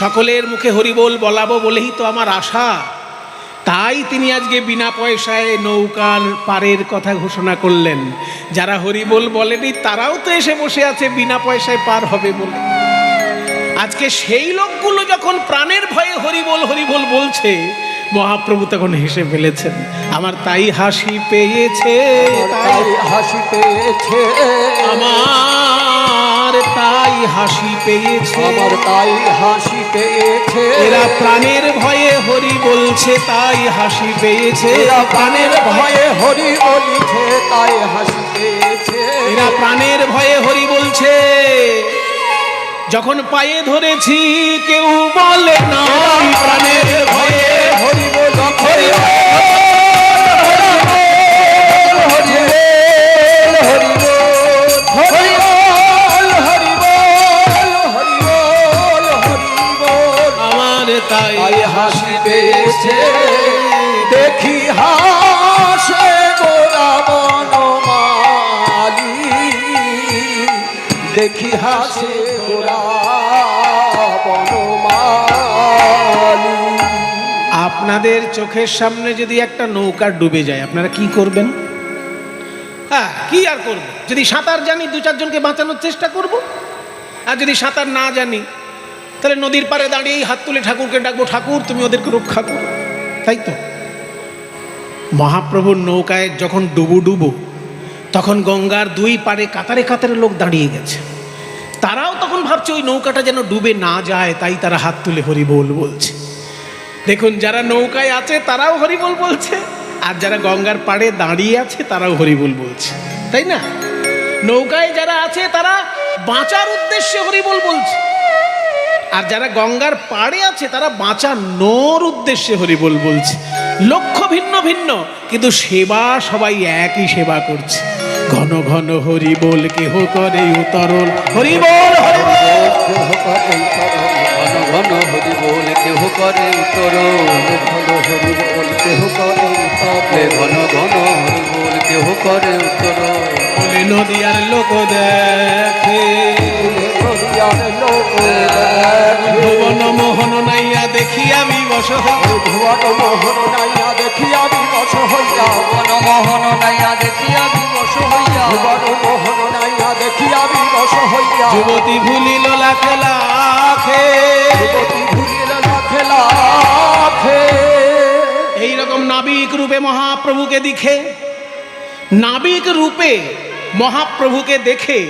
সকলের মুখে হরিবোল বলাবো বলেই তো আমার আশা, তাই তিনি আজকে বিনা পয়সায় নৌকার পারের কথা ঘোষণা করলেন। যারা হরিবোল বলেনি তারাও তো এসে বসে আছে বিনা পয়সায় পার হবে বলে। আজকে সেই লোকগুলো যখন প্রাণের ভয়ে হরিবোল হরিবোল বলছে, মহাপ্রভু তখন হেসে ফেলেছেন। আমার তাই হাসি পেয়েছে, তাই হাসি পেয়েছে, আমার তাই হাসি পেয়েছে, আমার তাই হাসি পেয়েছে। এরা প্রাণের ভয়ে হরি বলছে তাই হাসি পেয়েছে, এরা প্রাণের ভয়ে হরি বলছে তাই হাসি পেয়েছে। এরা প্রাণের ভয়ে হরি বলছে। যখন পায়ে ধরেছি কেউ বলে না, প্রাণের ভয়ে হরি বল হরি আমার তাই তাই হাসি পেয়েছে। দেখি হাসে গোরা বনমালী, দেখি হাসে গোরা বনমালী। আপনাদের চোখের সামনে যদি একটা নৌকা ডুবে যায় আপনারা কি করবেন? হ্যাঁ, কি আর করব? যদি সাঁতার জানি দু চারজনকে বাঁচানোর চেষ্টা করব, আর যদি সাঁতার না জানি তাহলে নদীর পাড়ে দাঁড়িয়েই হাত তুলে ঠাকুরকে ডাকবো, ঠাকুর তুমি ওদেরকে রক্ষা করো। তাই তো মহাপ্রভুর নৌকায় যখন ডুবু ডুবু, তখন গঙ্গার দুই পাড়ে কাতারে কাতারে লোক দাঁড়িয়ে গেছে। তারাও তখন ভাবছে ওই নৌকাটা যেন ডুবে না যায়, তাই তারা হাত তুলে হরিবোল বলছে। দেখুন যারা নৌকায় আছে তারাও হরিবোল বলছে, আর যারা গঙ্গার পাড়ে দাঁড়িয়ে আছে তারাও হরিবোল বলছে, তাই না? নৌকায় যারা আছে তারা বাঁচার উদ্দেশ্যে হরিবোল বলছে, আর যারা গঙ্গার পাড়ে আছে তারা বাঁচানোর উদ্দেশ্যে হরিবোল বলছে। লক্ষ্য ভিন্ন ভিন্ন, কিন্তু সেবা সবাই একই সেবা করছে। ঘন ঘন হরিবোল কেহ করে উতরল, হরিবোল হরিবোল কেহ করে ঘন ঘন হরি বল, কেহ করে উত্তরণ, ঘন হরি বল কেহ করে উত্তরে, ঘন ঘন হরি বল কেহ করে উত্তরণ। বলে নদীয়ার লোক দেখে, নদিয়ার লোক দেখে, ভুবন মোহন নাইয়া দেখি আমি বস ভুবন মোহন নাইয়া দেখি আমি বশ হইয়া, ভুবন মোহন নাইয়া দেখি আমি বশ হইয়া, ভুবন মোহন নাইয়া দেখি আমি বশ হইয়া। যুবতী ভুলিল লাখে লাখে, যুবতী ভুলিল লাখে লাখে। এইরকম নাবিক রূপে মহাপ্রভুকে দেখে, নাবিক রূপে মহাপ্রভুকে দেখে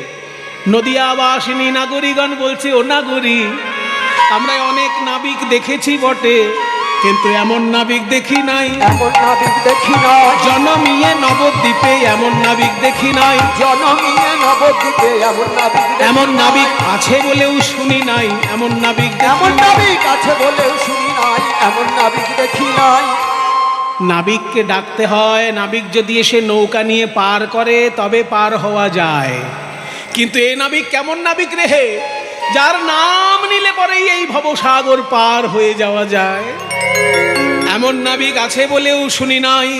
নদিয়াবাসিনী নাগরিকগণ বলছে, ও নাগরী, আমরা অনেক নাবিক দেখেছি বটে, কিন্তু এমন নাবিক দেখি নাই। এমন নাবিক দেখি নাই, জনমিয়ে নবদ্বীপে এমন নাবিক দেখি নাই। জনমিয়ে নবদ্বীপে এমন নাবিক দেখি এমন নাই। নাবিক আছে বলেও শুনি নাই, এমন নাবিক এমন দেখি নাই। নাবিক আছে বলেও শুনি নাই, এমন নাবিক দেখি নাই। নাবিককে ডাকতে হয়, নাবিক যদি এসে নৌকা নিয়ে পার করে তবে পার হওয়া যায়। কিন্তু এই নাবিক কেমন নাবিক রে, যার নাম নিলে পরেই এই ভবসাগর পার হয়ে যাওয়া যায়। এমন নাবিক আছে বলেও শুনি নাই,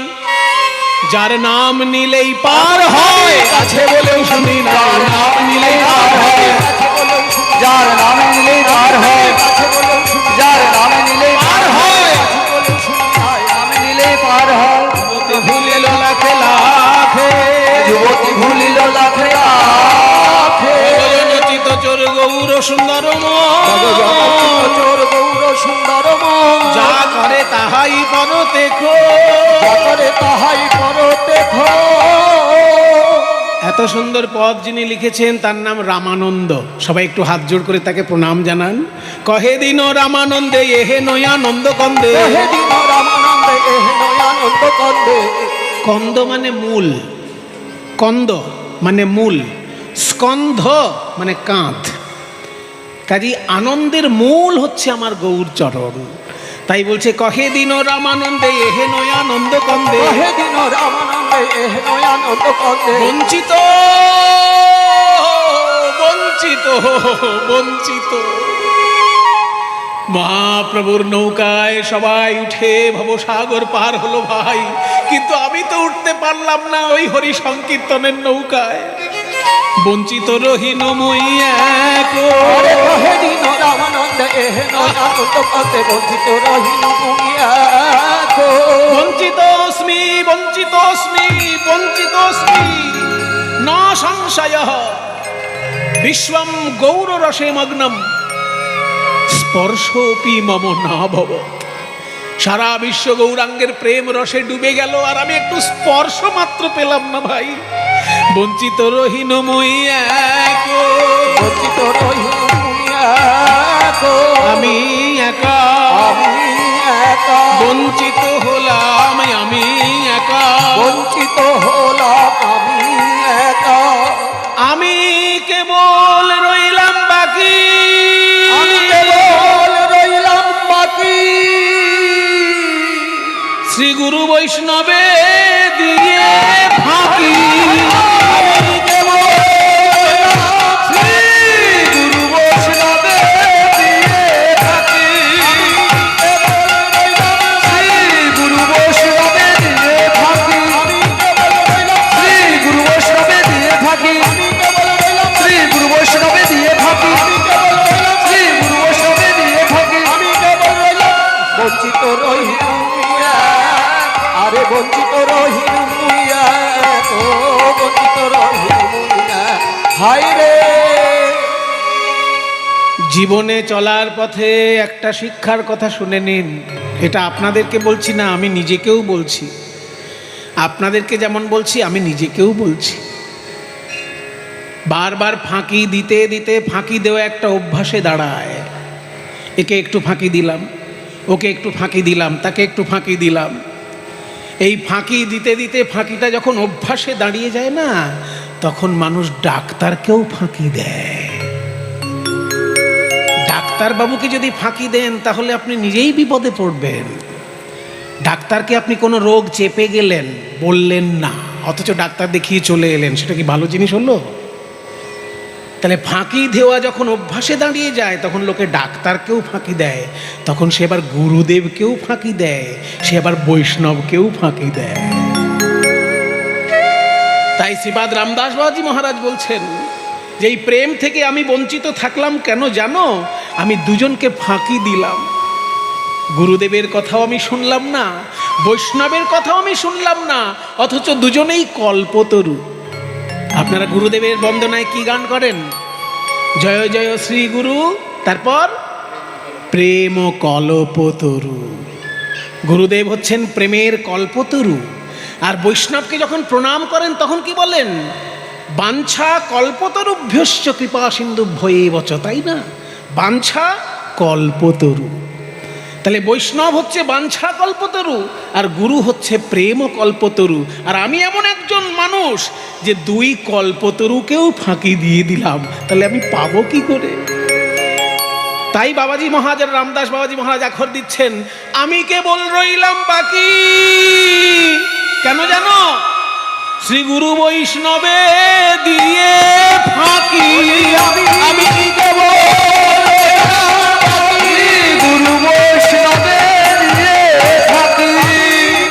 যার নাম নিলেই পার হয়, আছে বলেও শুনি না, নাম নিলেই পার হয়, যার নাম নিলেই পার হয়, যার নাম নিলেই পার হয়, নাম নিলেই পার হয়। যুবতী ভুলিল লাখে লাখে, যুবতী ভুলিল লাখে লাখে, চিত চোর গৌর সুন্দর চোর গৌর সুন্দর যা করে তাহাই পরতে খো, করে তাহাই করো দেখো। এত সুন্দর পদ যিনি লিখেছেন তার নাম রামানন্দ। সবাই একটু হাত জোড় করে তাকে প্রণাম জানান। কহে দিন রামানন্দে এহে নয়ানন্দ কন্দে। কহে দিন রামানন্দে এহে নয়ানন্দ কন্দে। কন্দ মানে মূল, কন্দ মানে মূল, স্কন্ধ মানে কাঁধ। কাজী আনন্দের মূল হচ্ছে আমার গৌর চরণ। তাই বলছে কহে দিন রামানন্দে এহে নয়ানন্দ কন্দে। কহে দিন রামানন্দে এহে নয়ানন্দ কন্দে। বঞ্চিত বঞ্চিত বঞ্চিত। মহাপ্রভুর নৌকায় সবাই উঠে ভবসাগর পার হলো ভাই, কিন্তু আমি তো উঠতে পারলাম না ওই হরি সংকীর্তনের নৌকায়। বঞ্চিত রহিন কহে দিন রামানন্দে এহে নয়ানন্দ কন্দে। বঞ্চিত রহিন বঞ্চিতোস্মি বঞ্চিতোস্মি বঞ্চিতোস্মি ন সংশয়ঃ বিশ্বম গৌর রসে মগ্নম স্পর্শপি মম না ভবৎ। সারা বিশ্ব গৌরাঙ্গের প্রেম রসে ডুবে গেল, আর আমি একটু স্পর্শ মাত্র পেলাম না ভাই। বঞ্চিত রহিন বঞ্চিত রহিন আমি একা, বঞ্চিত হলাম আমি একা, বঞ্চিত হলাম আমি একা। আমি কেবল রইলাম বাকি, আমি কেবল রইলাম বাকি। শ্রী গুরু বৈষ্ণবে দিয়ে ফাঁকি। আমি কেবল শ্রী গুরু বৈষ্ণবে দিয়ে থাকি। শ্রী গুরু বৈষ্ণবে দিয়ে থাকি। শ্রী গুরু বৈষ্ণবে দিয়ে থাকি। শ্রী গুরু বৈষ্ণবে দিয়ে থাকি। শ্রী গুরু বৈষ্ণবে দিয়ে থাকি। বঞ্চিত রহিল আরে বঞ্চিত রহিল মুইয়া, ও বঞ্চিত রহিল মুইয়া, হায় রে। জীবনে চলার পথে একটা শিক্ষার কথা শুনে নিন। এটা আপনাদেরকে বলছি না, আমি নিজেকেও বলছি। আপনাদেরকে যেমন বলছি আমি নিজেকেও বলছি। বারবার ফাঁকি দিতে দিতে ফাঁকি দেওয়া একটা অভ্যাসে দাঁড়ায়। একে একটু ফাঁকি দিলাম, ওকে একটু ফাঁকি দিলাম, তাকে একটু ফাঁকি দিলাম। এই ফাঁকি দিতে দিতে ফাঁকিটা যখন অভ্যাসে দাঁড়িয়ে যায় না, তখন মানুষ ডাক্তারকেও ফাঁকি দেয়। ডাক্তারবাবুকে যদি ফাঁকি দেন তাহলে আপনি নিজেই বিপদে পড়বেন। ডাক্তারকে আপনি কোনো রোগ চেপে গেলেন, বললেন না, অথচ ডাক্তার দেখিয়ে চলে এলেন, সেটা কি ভালো জিনিস হলো? তাহলে ফাঁকি দেওয়া যখন অভ্যাসে দাঁড়িয়ে যায় তখন লোকে ডাক্তারকেও ফাঁকি দেয়, তখন সে আবার গুরুদেবকেও ফাঁকি দেয়, সে আবার বৈষ্ণবকেও ফাঁকি দেয়। তাই শ্রীপাদ রামদাস বাবাজি মহারাজ বলছেন যে এই প্রেম থেকে আমি বঞ্চিত থাকলাম কেন জানো? আমি দুজনকে ফাঁকি দিলাম। গুরুদেবের কথাও আমি শুনলাম না, বৈষ্ণবের কথাও আমি শুনলাম না, অথচ দুজনেই কল্পতরু। আপনারা গুরুদেবের বন্দনায় কি গান করেন? জয় জয় শ্রী গুরু, তারপর প্রেম কল্পতরু। গুরুদেব হচ্ছেন প্রেমের কল্পতরু। আর বৈষ্ণবকে যখন প্রণাম করেন তখন কি বলেন? বাঞ্ছা কল্পতরুভ্যশ্চ কৃপা সিন্ধুভ্যেব চ, তাই না? বাঞ্ছা কল্পতরু। তাহলে বৈষ্ণব হচ্ছে বাঞ্ছা কল্পতরু আর গুরু হচ্ছে প্রেম কল্পতরু। আর আমি এমন একজন মানুষ যে দুই কল্পতরুকেও ফাঁকি দিয়ে দিলাম, তাহলে আমি পাবো কি করে? তাই বাবাজি মহারাজ আর রামদাস বাবাজি মহারাজ আখর দিচ্ছেন, আমি কেবল রইলাম বাকি। কেন জানো? শ্রী গুরু বৈষ্ণবে দিয়ে ফাঁকি। আমি কেবল গুরু বৈষ্ণবে দিয়ে থাকি।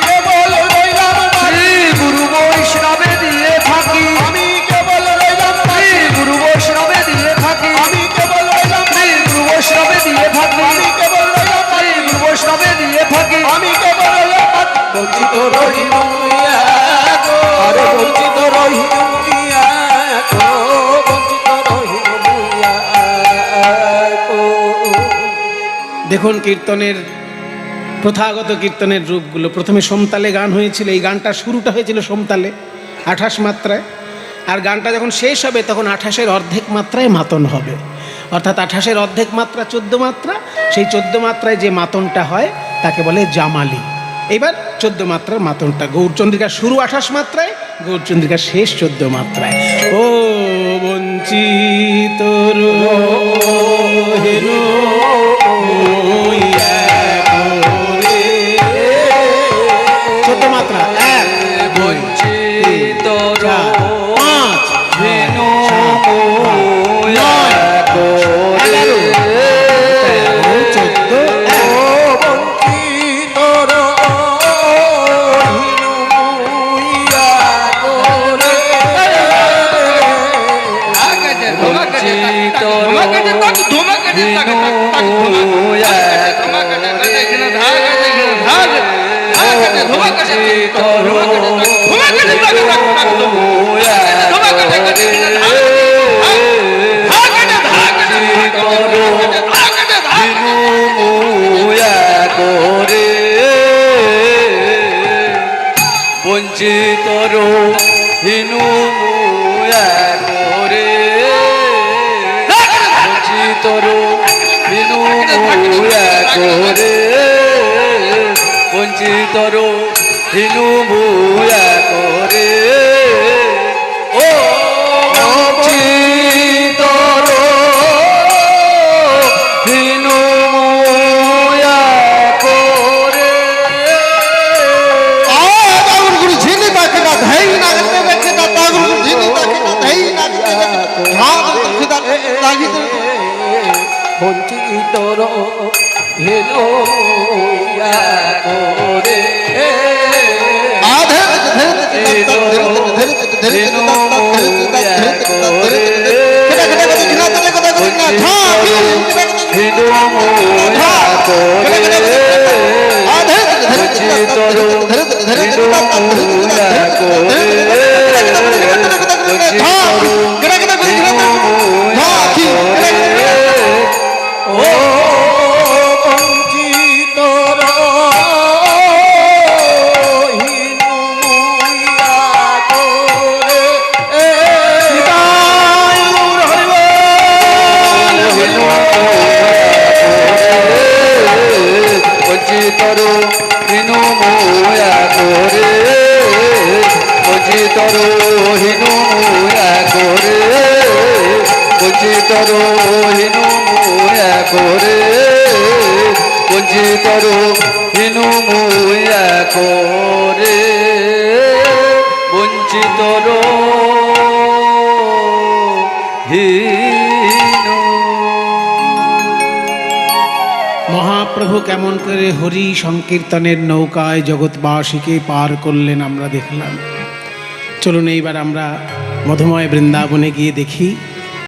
কেবল রইলাম শ্রী গুরু বৈষ্ণবে দিয়ে থাকি। আমি কেবল রইলাম শ্রী গুরু বৈষ্ণবে দিয়ে থাকি। আমি কেবল রইলাম শ্রী গুরু বৈষ্ণবে দিয়ে থাকি। আমি কেবল রইলাম শ্রী গুরু বৈষ্ণবে দিয়ে থাকি। আমি কেবল রইলাম বঞ্চিত রহিল মুইয়া, আরে বঞ্চিত রহিল মুইয়া, বঞ্চিত রহিল মুইয়া। দেখুন কীর্তনের প্রথাগত কীর্তনের রূপগুলো। প্রথমে সোমতালে গান হয়েছিল, এই গানটা শুরুটা হয়েছিল সোমতালে 28 মাত্রায়, আর গানটা যখন শেষ হবে তখন 28-এর অর্ধেক মাত্রায় মাতন হবে, অর্থাৎ 28-এর অর্ধেক মাত্রা 14 মাত্রা, সেই 14 মাত্রায় যে মাতনটা হয় তাকে বলে জামালি। এবার 14 মাত্রার মাতনটা, গৌরচন্দ্রিকা শুরু 28 মাত্রায়, গৌরচন্দ্রিকা শেষ 14 মাত্রায়। ও বঞ্চিত রহিল হইয়া করে। 14 মাত্রা, 1 2 বঞ্চিত 4 5 হেনু 'মহাপ্রভু কেমন করে হরি সংকীর্তনের নৌকায় জগৎবাসীকে পার করলেন আমরা দেখলাম। চলুন এইবার আমরা মধুময় বৃন্দাবনে গিয়ে দেখি